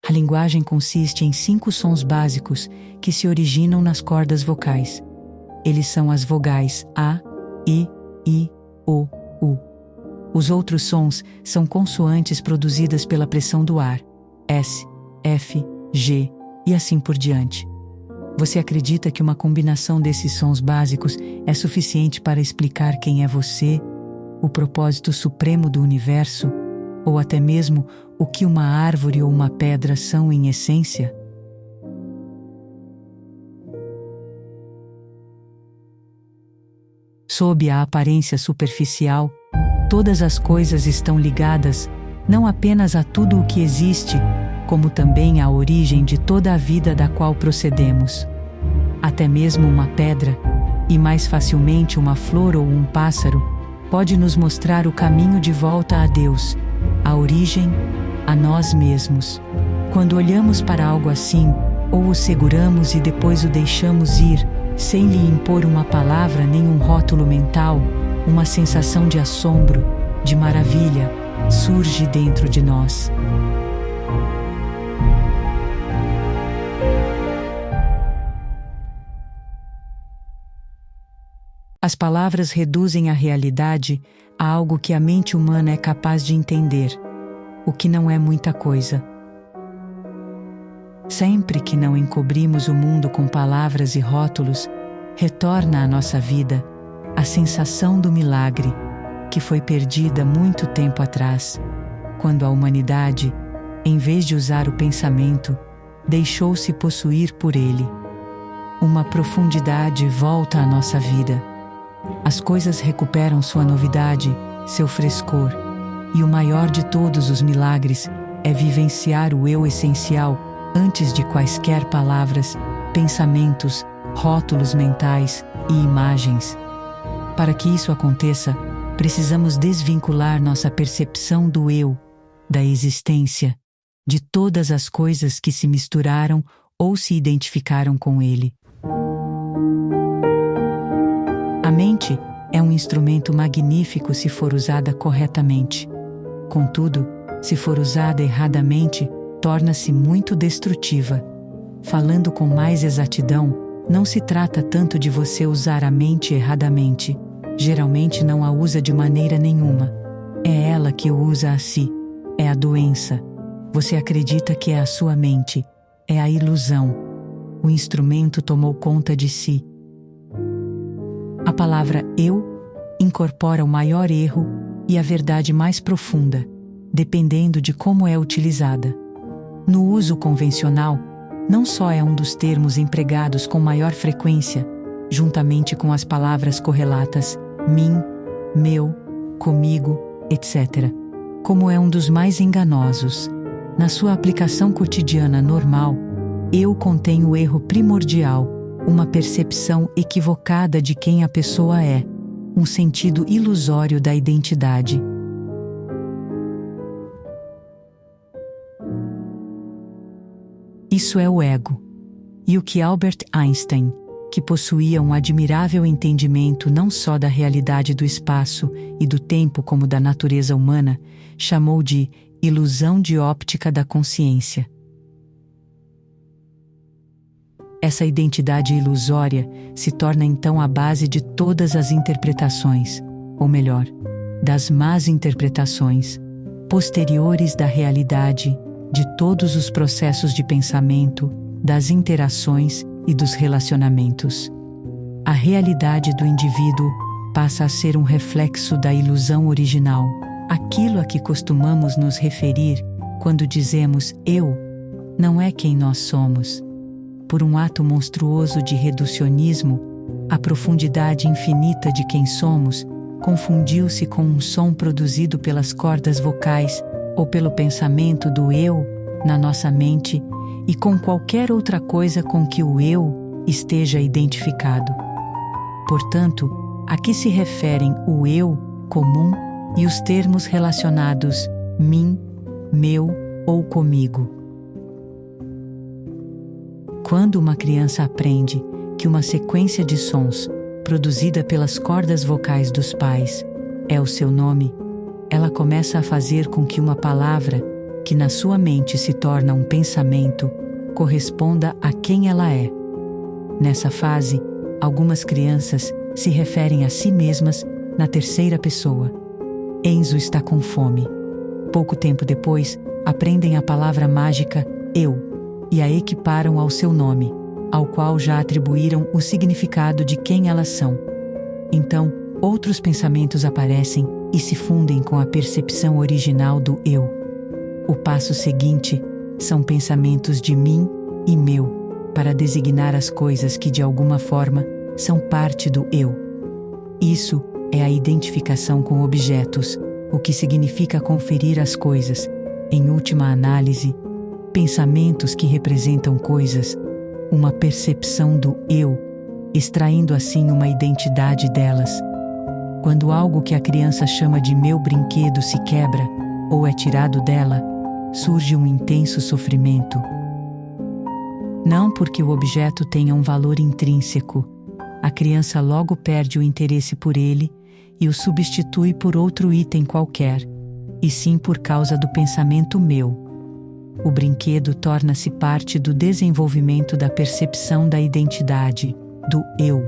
A linguagem consiste em 5 sons básicos que se originam nas cordas vocais. Eles são as vogais A, E, I, O, U. Os outros sons são consoantes produzidas pela pressão do ar, S, F, G e assim por diante. Você acredita que uma combinação desses sons básicos é suficiente para explicar quem é você, o propósito supremo do universo, ou até mesmo o que uma árvore ou uma pedra são em essência? Sob a aparência superficial, todas as coisas estão ligadas não apenas a tudo o que existe, como também à origem de toda a vida da qual procedemos. Até mesmo uma pedra, e mais facilmente uma flor ou um pássaro, pode nos mostrar o caminho de volta a Deus, a origem, a nós mesmos. Quando olhamos para algo assim, ou o seguramos e depois o deixamos ir, sem lhe impor uma palavra nem um rótulo mental, uma sensação de assombro, de maravilha, surge dentro de nós. As palavras reduzem a realidade a algo que a mente humana é capaz de entender, o que não é muita coisa. Sempre que não encobrimos o mundo com palavras e rótulos, retorna à nossa vida a sensação do milagre, que foi perdida muito tempo atrás, quando a humanidade, em vez de usar o pensamento, deixou-se possuir por ele. Uma profundidade volta à nossa vida. As coisas recuperam sua novidade, seu frescor, e o maior de todos os milagres é vivenciar o eu essencial antes de quaisquer palavras, pensamentos, rótulos mentais e imagens. Para que isso aconteça, precisamos desvincular nossa percepção do eu, da existência, de todas as coisas que se misturaram ou se identificaram com ele. A mente é um instrumento magnífico se for usada corretamente. Contudo, se for usada erradamente, torna-se muito destrutiva. Falando com mais exatidão, não se trata tanto de você usar a mente erradamente. Geralmente não a usa de maneira nenhuma. É ela que o usa a si. É a doença. Você acredita que é a sua mente. É a ilusão. O instrumento tomou conta de si. A palavra eu incorpora o maior erro e a verdade mais profunda, dependendo de como é utilizada. No uso convencional, não só é um dos termos empregados com maior frequência, juntamente com as palavras correlatas mim, meu, comigo, etc., como é um dos mais enganosos. Na sua aplicação cotidiana normal, eu contém o erro primordial, uma percepção equivocada de quem a pessoa é, um sentido ilusório da identidade. Isso é o ego. E o que Albert Einstein, que possuía um admirável entendimento não só da realidade do espaço e do tempo como da natureza humana, chamou de ilusão de óptica da consciência. Essa identidade ilusória se torna então a base de todas as interpretações, ou melhor, das más interpretações, posteriores da realidade, de todos os processos de pensamento, das interações e dos relacionamentos. A realidade do indivíduo passa a ser um reflexo da ilusão original, aquilo a que costumamos nos referir quando dizemos eu, não é quem nós somos. Por um ato monstruoso de reducionismo, a profundidade infinita de quem somos confundiu-se com um som produzido pelas cordas vocais ou pelo pensamento do eu na nossa mente e com qualquer outra coisa com que o eu esteja identificado. Portanto, a que se referem o eu comum e os termos relacionados mim, meu ou comigo. Quando uma criança aprende que uma sequência de sons, produzida pelas cordas vocais dos pais, é o seu nome, ela começa a fazer com que uma palavra, que na sua mente se torna um pensamento, corresponda a quem ela é. Nessa fase, algumas crianças se referem a si mesmas na terceira pessoa. Enzo está com fome. Pouco tempo depois, aprendem a palavra mágica eu e a equiparam ao seu nome, ao qual já atribuíram o significado de quem elas são. Então, outros pensamentos aparecem e se fundem com a percepção original do eu. O passo seguinte são pensamentos de mim e meu, para designar as coisas que de alguma forma são parte do eu. Isso é a identificação com objetos, o que significa conferir as coisas, em última análise, pensamentos que representam coisas, uma percepção do eu, extraindo assim uma identidade delas. Quando algo que a criança chama de meu brinquedo se quebra, ou é tirado dela, surge um intenso sofrimento. Não porque o objeto tenha um valor intrínseco, a criança logo perde o interesse por ele e o substitui por outro item qualquer, e sim por causa do pensamento meu. O brinquedo torna-se parte do desenvolvimento da percepção da identidade, do eu.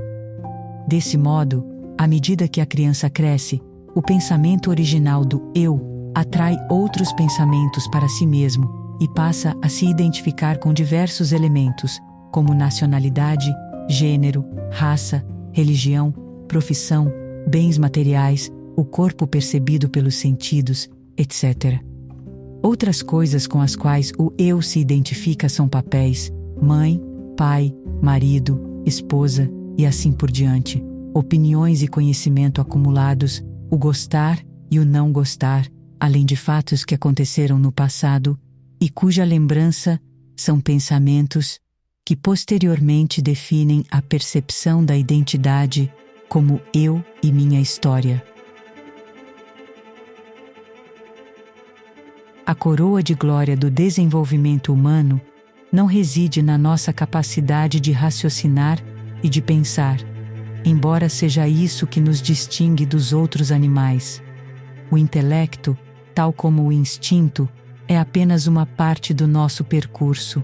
Desse modo, à medida que a criança cresce, o pensamento original do eu atrai outros pensamentos para si mesmo e passa a se identificar com diversos elementos, como nacionalidade, gênero, raça, religião, profissão, bens materiais, o corpo percebido pelos sentidos, etc. Outras coisas com as quais o eu se identifica são papéis, mãe, pai, marido, esposa e assim por diante, opiniões e conhecimento acumulados, o gostar e o não gostar, além de fatos que aconteceram no passado e cuja lembrança são pensamentos que posteriormente definem a percepção da identidade como eu e minha história. A coroa de glória do desenvolvimento humano não reside na nossa capacidade de raciocinar e de pensar, embora seja isso que nos distingue dos outros animais. O intelecto, tal como o instinto, é apenas uma parte do nosso percurso.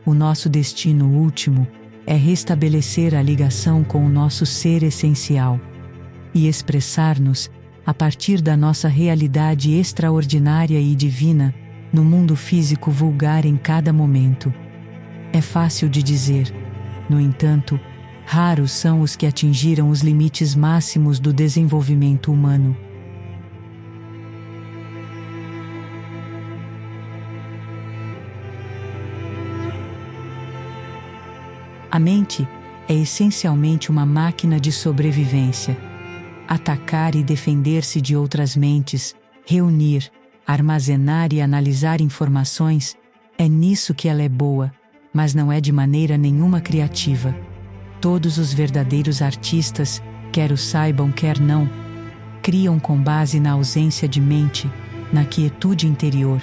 O nosso destino último é restabelecer a ligação com o nosso ser essencial e expressar-nos a partir da nossa realidade extraordinária e divina no mundo físico vulgar em cada momento. É fácil de dizer, no entanto, raros são os que atingiram os limites máximos do desenvolvimento humano. A mente é essencialmente uma máquina de sobrevivência. Atacar e defender-se de outras mentes, reunir, armazenar e analisar informações, é nisso que ela é boa, mas não é de maneira nenhuma criativa. Todos os verdadeiros artistas, quer o saibam quer não, criam com base na ausência de mente, na quietude interior.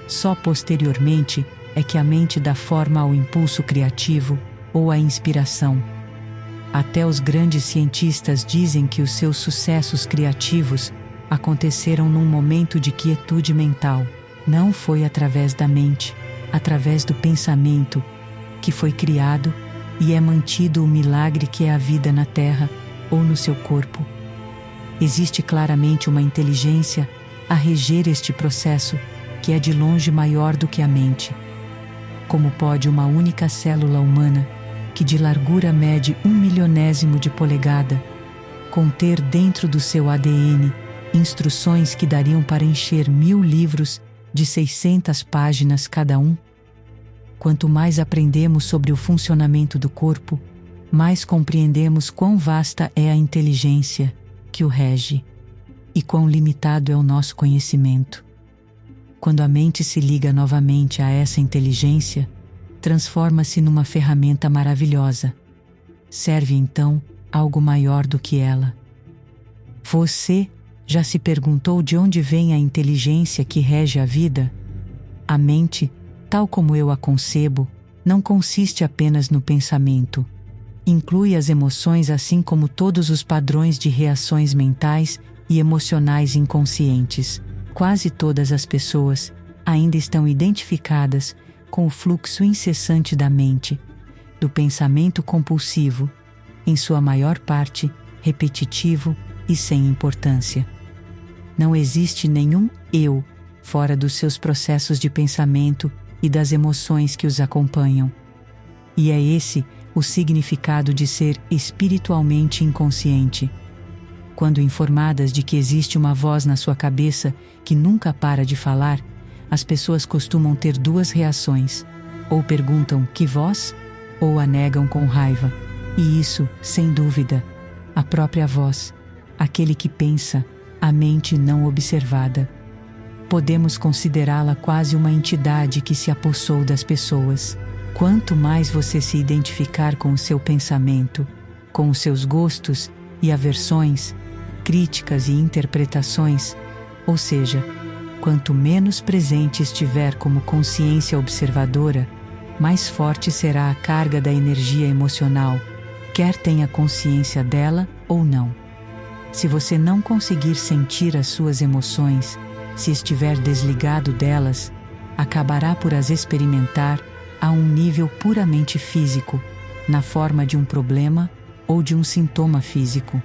Só posteriormente é que a mente dá forma ao impulso criativo ou à inspiração. Até os grandes cientistas dizem que os seus sucessos criativos aconteceram num momento de quietude mental. Não foi através da mente, através do pensamento, que foi criado e é mantido o milagre que é a vida na Terra ou no seu corpo. Existe claramente uma inteligência a reger este processo, que é de longe maior do que a mente. Como pode uma única célula humana, que de largura mede 1/1000º de polegada, conter dentro do seu ADN instruções que dariam para encher 1000 livros de 600 páginas cada um? Quanto mais aprendemos sobre o funcionamento do corpo, mais compreendemos quão vasta é a inteligência que o rege e quão limitado é o nosso conhecimento. Quando a mente se liga novamente a essa inteligência, transforma-se numa ferramenta maravilhosa. Serve então algo maior do que ela. Você já se perguntou de onde vem a inteligência que rege a vida? A mente, tal como eu a concebo, não consiste apenas no pensamento. Inclui as emoções assim como todos os padrões de reações mentais e emocionais inconscientes. Quase todas as pessoas, ainda estão identificadas com o fluxo incessante da mente, do pensamento compulsivo, em sua maior parte repetitivo e sem importância. Não existe nenhum eu fora dos seus processos de pensamento e das emoções que os acompanham. E é esse o significado de ser espiritualmente inconsciente. Quando informadas de que existe uma voz na sua cabeça que nunca para de falar, as pessoas costumam ter duas reações: ou perguntam que voz, ou a negam com raiva. E isso, sem dúvida, a própria voz, aquele que pensa, a mente não observada. Podemos considerá-la quase uma entidade que se apossou das pessoas. Quanto mais você se identificar com o seu pensamento, com os seus gostos e aversões, críticas e interpretações, ou seja, quanto menos presente estiver como consciência observadora, mais forte será a carga da energia emocional, quer tenha consciência dela ou não. Se você não conseguir sentir as suas emoções, se estiver desligado delas, acabará por as experimentar a um nível puramente físico, na forma de um problema ou de um sintoma físico.